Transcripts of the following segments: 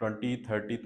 2030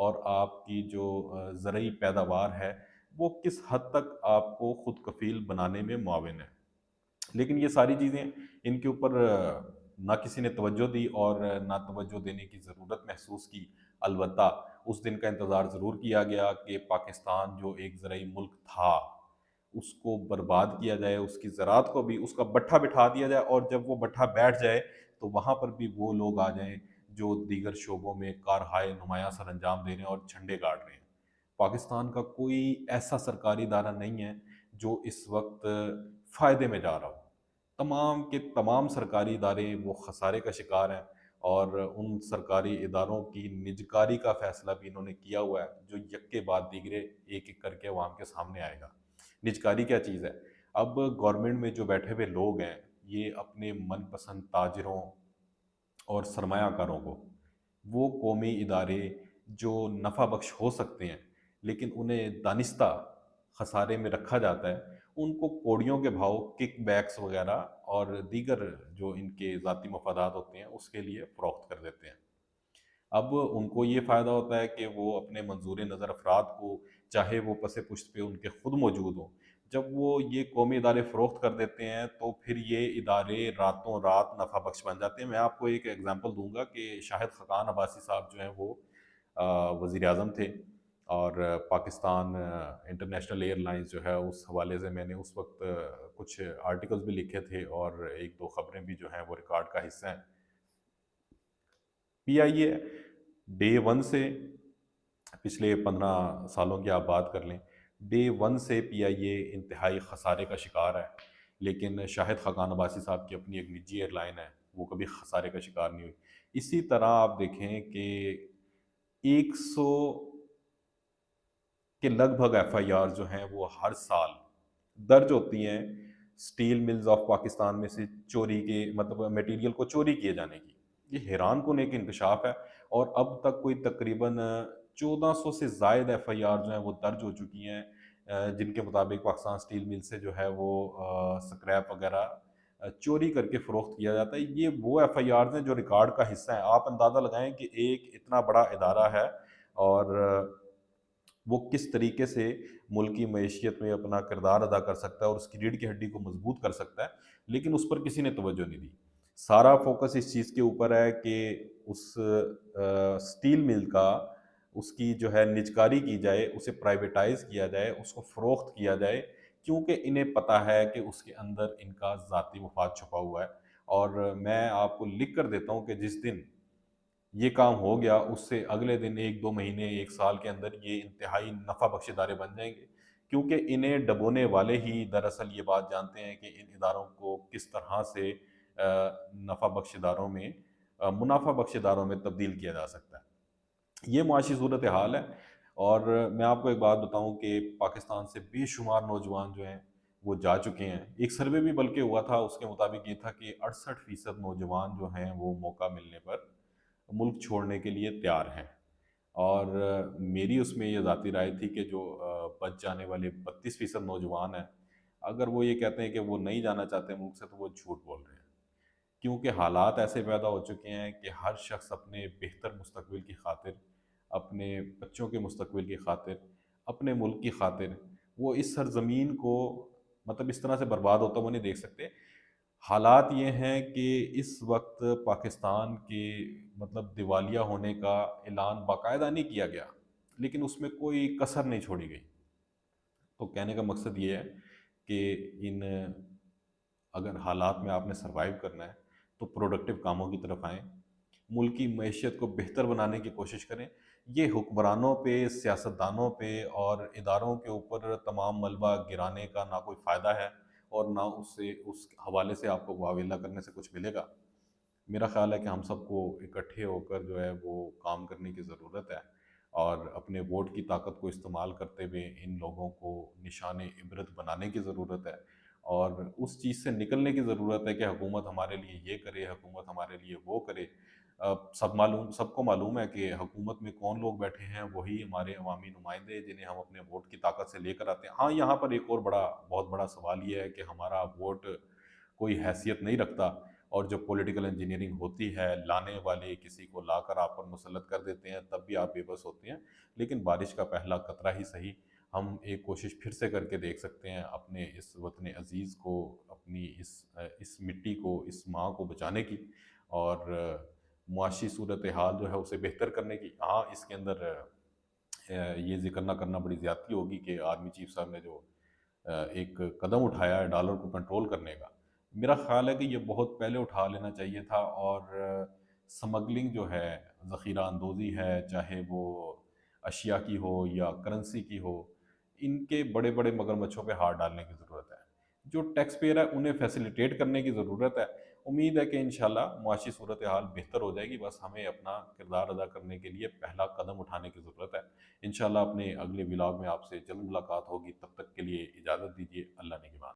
اور آپ کی جو زرعی پیداوار ہے وہ کس حد تک آپ کو خود کفیل بنانے میں معاون ہے۔ لیکن یہ ساری چیزیں، ان کے اوپر نہ کسی نے توجہ دی اور نہ توجہ دینے کی ضرورت محسوس کی۔ البتہ اس دن کا انتظار ضرور کیا گیا کہ پاکستان جو ایک زرعی ملک تھا اس کو برباد کیا جائے، اس کی زراعت کو بھی، اس کا بٹھا بٹھا دیا جائے، اور جب وہ بٹھا بیٹھ جائے تو وہاں پر بھی وہ لوگ آ جائیں جو دیگر شعبوں میں کارہائے نمایاں سر انجام دے رہے ہیں اور جھنڈے گاڑ رہے ہیں۔ پاکستان کا کوئی ایسا سرکاری ادارہ نہیں ہے جو اس وقت فائدے میں جا رہا ہو۔ تمام کے تمام سرکاری ادارے وہ خسارے کا شکار ہیں، اور ان سرکاری اداروں کی نجکاری کا فیصلہ بھی انہوں نے کیا ہوا ہے، جو یک کے بعد دیگرے ایک ایک کر کے عوام کے سامنے آئے گا۔ نجکاری کیا چیز ہے؟ اب گورنمنٹ میں جو بیٹھے ہوئے لوگ ہیں یہ اپنے من پسند تاجروں اور سرمایہ کاروں کو، وہ قومی ادارے جو نفع بخش ہو سکتے ہیں لیکن انہیں دانستہ خسارے میں رکھا جاتا ہے، ان کو کوڑیوں کے بھاؤ، کک بیکس وغیرہ اور دیگر جو ان کے ذاتی مفادات ہوتے ہیں اس کے لیے فروخت کر دیتے ہیں۔ اب ان کو یہ فائدہ ہوتا ہے کہ وہ اپنے منظور نظر افراد کو، چاہے وہ پس پشت پہ ان کے خود موجود ہوں، جب وہ یہ قومی ادارے فروخت کر دیتے ہیں تو پھر یہ ادارے راتوں رات نفع بخش بن جاتے ہیں۔ میں آپ کو ایک ایگزامپل دوں گا کہ شاہد خاقان عباسی صاحب جو ہیں وہ وزیر اعظم تھے، اور پاکستان انٹرنیشنل ایئر لائنز جو ہے اس حوالے سے میں نے اس وقت کچھ آرٹیکلز بھی لکھے تھے، اور ایک دو خبریں بھی جو ہیں وہ ریکارڈ کا حصہ ہیں۔ پی آئی اے ڈے ون سے، پچھلے 15 سالوں کی آپ بات کر لیں، ڈے ون سے پی آئی اے انتہائی خسارے کا شکار ہے، لیکن شاہد خاقان عباسی صاحب کی اپنی ایک نجی ایئر لائن ہے، وہ کبھی خسارے کا شکار نہیں ہوئی۔ اسی طرح آپ دیکھیں کہ 100 کے لگ بھگ ایف آئی آر جو ہیں وہ ہر سال درج ہوتی ہیں سٹیل ملز آف پاکستان میں سے چوری کے، مطلب میٹیریل کو چوری کیے جانے کی۔ یہ حیران کن ایک انکشاف ہے، اور اب تک کوئی تقریباً 1400 سے زائد ایف آئی آر جو ہیں وہ درج ہو چکی ہیں، جن کے مطابق پاکستان سٹیل مل سے جو ہے وہ سکریپ وغیرہ چوری کر کے فروخت کیا جاتا ہے۔ یہ وہ ایف آئی آرز ہیں جو ریکارڈ کا حصہ ہیں۔ آپ اندازہ لگائیں کہ ایک اتنا بڑا ادارہ ہے، اور وہ کس طریقے سے ملکی معیشیت میں اپنا کردار ادا کر سکتا ہے اور اس کی ریڑھ کی ہڈی کو مضبوط کر سکتا ہے، لیکن اس پر کسی نے توجہ نہیں دی۔ سارا فوکس اس چیز کے اوپر ہے کہ اس سٹیل مل کا، اس کی جو ہے نجکاری کی جائے، اسے پرائیویٹائز کیا جائے، اس کو فروخت کیا جائے، کیونکہ انہیں پتہ ہے کہ اس کے اندر ان کا ذاتی مفاد چھپا ہوا ہے۔ اور میں آپ کو لکھ کر دیتا ہوں کہ جس دن یہ کام ہو گیا اس سے اگلے دن، ایک دو مہینے، ایک سال کے اندر یہ انتہائی نفع بخش ادارے بن جائیں گے، کیونکہ انہیں ڈبونے والے ہی دراصل یہ بات جانتے ہیں کہ ان اداروں کو کس طرح سے نفع بخش اداروں میں، منافع بخش اداروں میں تبدیل کیا جا سکتا ہے۔ یہ معاشی صورتحال ہے، اور میں آپ کو ایک بات بتاؤں کہ پاکستان سے بے شمار نوجوان جو ہیں وہ جا چکے ہیں۔ ایک سروے بھی بلکہ ہوا تھا، اس کے مطابق یہ تھا کہ 68% نوجوان جو ہیں وہ موقع ملنے پر ملک چھوڑنے کے لیے تیار ہیں۔ اور میری اس میں یہ ذاتی رائے تھی کہ جو بچ جانے والے 32% نوجوان ہیں، اگر وہ یہ کہتے ہیں کہ وہ نہیں جانا چاہتے ملک سے، تو وہ جھوٹ بول رہے ہیں، کیونکہ حالات ایسے پیدا ہو چکے ہیں کہ ہر شخص اپنے بہتر مستقبل کی خاطر، اپنے بچوں کے مستقبل کی خاطر، اپنے ملک کی خاطر، وہ اس سرزمین کو مطلب اس طرح سے برباد ہوتا وہ نہیں دیکھ سکتے۔ حالات یہ ہیں کہ اس وقت پاکستان کے مطلب دیوالیہ ہونے کا اعلان باقاعدہ نہیں کیا گیا، لیکن اس میں کوئی کسر نہیں چھوڑی گئی۔ تو کہنے کا مقصد یہ ہے کہ ان اگر حالات میں آپ نے سروائیو کرنا ہے تو پروڈکٹیو کاموں کی طرف آئیں، ملکی معیشت کو بہتر بنانے کی کوشش کریں۔ یہ حکمرانوں پہ، سیاستدانوں پہ اور اداروں کے اوپر تمام ملبہ گرانے کا نہ کوئی فائدہ ہے، اور نہ اس حوالے سے آپ کو واویلا کرنے سے کچھ ملے گا۔ میرا خیال ہے کہ ہم سب کو اکٹھے ہو کر جو ہے وہ کام کرنے کی ضرورت ہے، اور اپنے ووٹ کی طاقت کو استعمال کرتے ہوئے ان لوگوں کو نشان عبرت بنانے کی ضرورت ہے، اور اس چیز سے نکلنے کی ضرورت ہے کہ حکومت ہمارے لیے یہ کرے، حکومت ہمارے لیے وہ کرے۔ سب کو معلوم ہے کہ حکومت میں کون لوگ بیٹھے ہیں، وہی ہمارے عوامی نمائندے جنہیں ہم اپنے ووٹ کی طاقت سے لے کر آتے ہیں۔ ہاں، یہاں پر ایک اور بہت بڑا سوال یہ ہے کہ ہمارا ووٹ کوئی حیثیت نہیں رکھتا، اور جو پولیٹیکل انجینئرنگ ہوتی ہے، لانے والے کسی کو لا کر آپ پر مسلط کر دیتے ہیں، تب بھی آپ بے بس ہوتے ہیں، لیکن بارش کا پہلا قطرہ ہی صحیح، ہم ایک کوشش پھر سے کر کے دیکھ سکتے ہیں اپنے اس وطن عزیز کو، اپنی اس مٹی کو، اس ماں کو بچانے کی، اور معاشی صورتحال جو ہے اسے بہتر کرنے کی۔ ہاں، اس کے اندر یہ ذکر نہ کرنا بڑی زیادتی ہوگی کہ آرمی چیف صاحب نے جو ایک قدم اٹھایا ہے ڈالر کو کنٹرول کرنے کا، میرا خیال ہے کہ یہ بہت پہلے اٹھا لینا چاہیے تھا، اور سمگلنگ جو ہے، ذخیرہ اندوزی ہے، چاہے وہ اشیاء کی ہو یا کرنسی کی ہو، ان کے بڑے بڑے مگرمچھوں پہ ہاتھ ڈالنے کی ضرورت ہے۔ جو ٹیکس پیئر ہے انہیں فیسیلیٹیٹ کرنے کی ضرورت ہے۔ امید ہے کہ انشاءاللہ معاشی صورتحال بہتر ہو جائے گی، بس ہمیں اپنا کردار ادا کرنے کے لیے پہلا قدم اٹھانے کی ضرورت ہے۔ انشاءاللہ اپنے اگلے ولاگ میں آپ سے جلد ملاقات ہوگی، تب تک کے لیے اجازت دیجیے، اللہ نگہبان۔